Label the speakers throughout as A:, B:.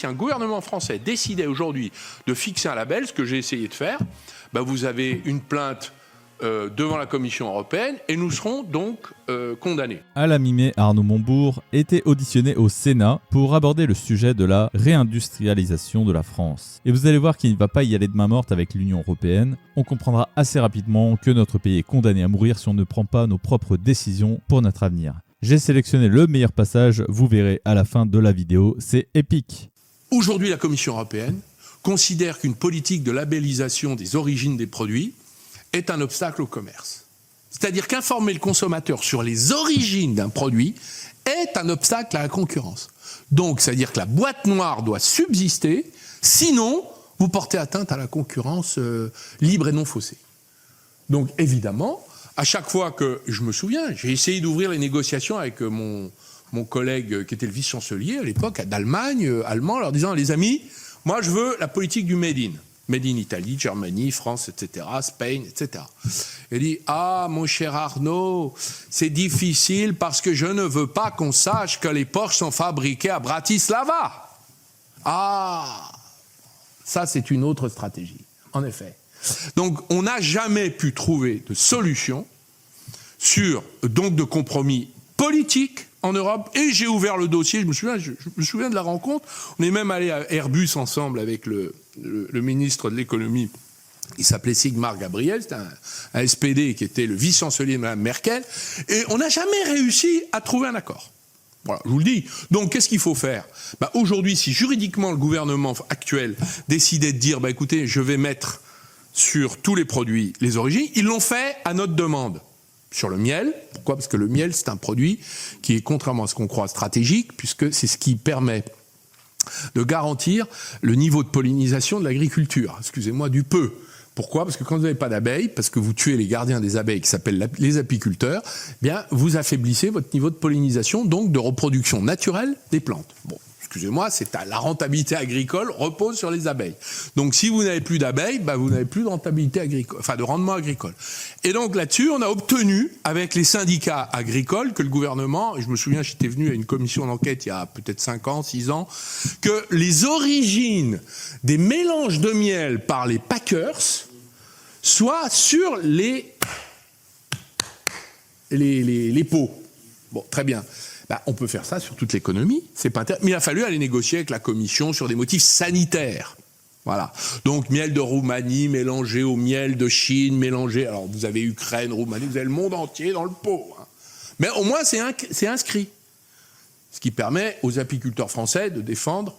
A: Si un gouvernement français décidait aujourd'hui de fixer un label, ce que j'ai essayé de faire, vous avez une plainte devant la Commission européenne et nous serons donc condamnés.
B: À la mi-mai, Arnaud Montebourg était auditionné au Sénat pour aborder le sujet de la réindustrialisation de la France. Et vous allez voir qu'il ne va pas y aller de main morte avec l'Union européenne. On comprendra assez rapidement que notre pays est condamné à mourir si on ne prend pas nos propres décisions pour notre avenir. J'ai sélectionné le meilleur passage, vous verrez à la fin de la vidéo, c'est épique.
A: Aujourd'hui, la Commission européenne considère qu'une politique de labellisation des origines des produits est un obstacle au commerce. C'est-à-dire qu'informer le consommateur sur les origines d'un produit est un obstacle à la concurrence. Donc, c'est-à-dire que la boîte noire doit subsister, sinon, vous portez atteinte à la concurrence libre et non faussée. Donc, évidemment, à chaque fois que, je me souviens, j'ai essayé d'ouvrir les négociations avec mon collègue qui était le vice-chancelier à l'époque, d'Allemagne, allemand, leur disant, les amis, moi je veux la politique du Made in. Made in Italie, Germany, France, etc., Spain, etc. Il dit, ah, mon cher Arnaud, c'est difficile parce que je ne veux pas qu'on sache que les Porsche sont fabriqués à Bratislava. Ah, ça c'est une autre stratégie, en effet. Donc on n'a jamais pu trouver de solution donc de compromis politique en Europe, et j'ai ouvert le dossier, je me souviens de la rencontre, on est même allé à Airbus ensemble avec le ministre de l'économie, il s'appelait Sigmar Gabriel, c'était un SPD qui était le vice-chancelier de Mme Merkel, et on n'a jamais réussi à trouver un accord. Voilà, je vous le dis. Donc, qu'est-ce qu'il faut faire ? Aujourd'hui, si juridiquement le gouvernement actuel décidait de dire, écoutez, je vais mettre sur tous les produits les origines, ils l'ont fait à notre demande. Sur le miel, pourquoi ? Parce que le miel, c'est un produit qui est, contrairement à ce qu'on croit, stratégique, puisque c'est ce qui permet de garantir le niveau de pollinisation de l'agriculture, excusez-moi, du peu. Pourquoi ? Parce que quand vous n'avez pas d'abeilles, parce que vous tuez les gardiens des abeilles qui s'appellent les apiculteurs, vous affaiblissez votre niveau de pollinisation, donc de reproduction naturelle des plantes. Bon, excusez-moi, la rentabilité agricole repose sur les abeilles. Donc si vous n'avez plus d'abeilles, vous n'avez plus de rentabilité agricole, de rendement agricole. Et donc là-dessus, on a obtenu, avec les syndicats agricoles, que le gouvernement, et je me souviens, j'étais venu à une commission d'enquête il y a peut-être 5 ans, 6 ans, que les origines des mélanges de miel par les packers soient sur les pots. Bon, très bien. On peut faire ça sur toute l'économie, c'est pas intéressant. Mais il a fallu aller négocier avec la Commission sur des motifs sanitaires. Voilà. Donc, miel de Roumanie mélangé au miel de Chine, mélangé. Alors, vous avez Ukraine, Roumanie, vous avez le monde entier dans le pot. Mais au moins, c'est inscrit. Ce qui permet aux apiculteurs français de défendre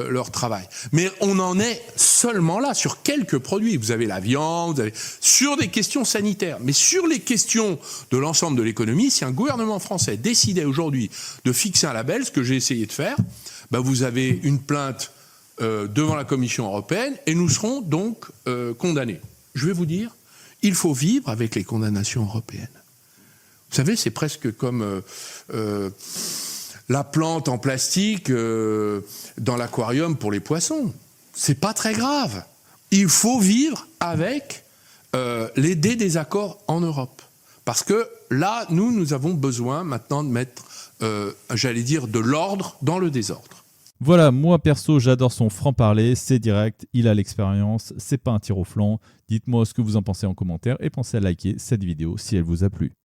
A: leur travail. Mais on en est seulement là, sur quelques produits. Vous avez la viande, sur des questions sanitaires. Mais sur les questions de l'ensemble de l'économie, si un gouvernement français décidait aujourd'hui de fixer un label, ce que j'ai essayé de faire, vous avez une plainte devant la Commission européenne et nous serons donc condamnés. Je vais vous dire, il faut vivre avec les condamnations européennes. Vous savez, c'est presque comme la plante en plastique dans l'aquarium pour les poissons. C'est pas très grave. Il faut vivre avec les désaccords en Europe. Parce que là, nous avons besoin maintenant de mettre, de l'ordre dans le désordre.
B: Voilà, moi perso, j'adore son franc-parler, c'est direct, il a l'expérience, c'est pas un tir au flanc. Dites-moi ce que vous en pensez en commentaire et pensez à liker cette vidéo si elle vous a plu.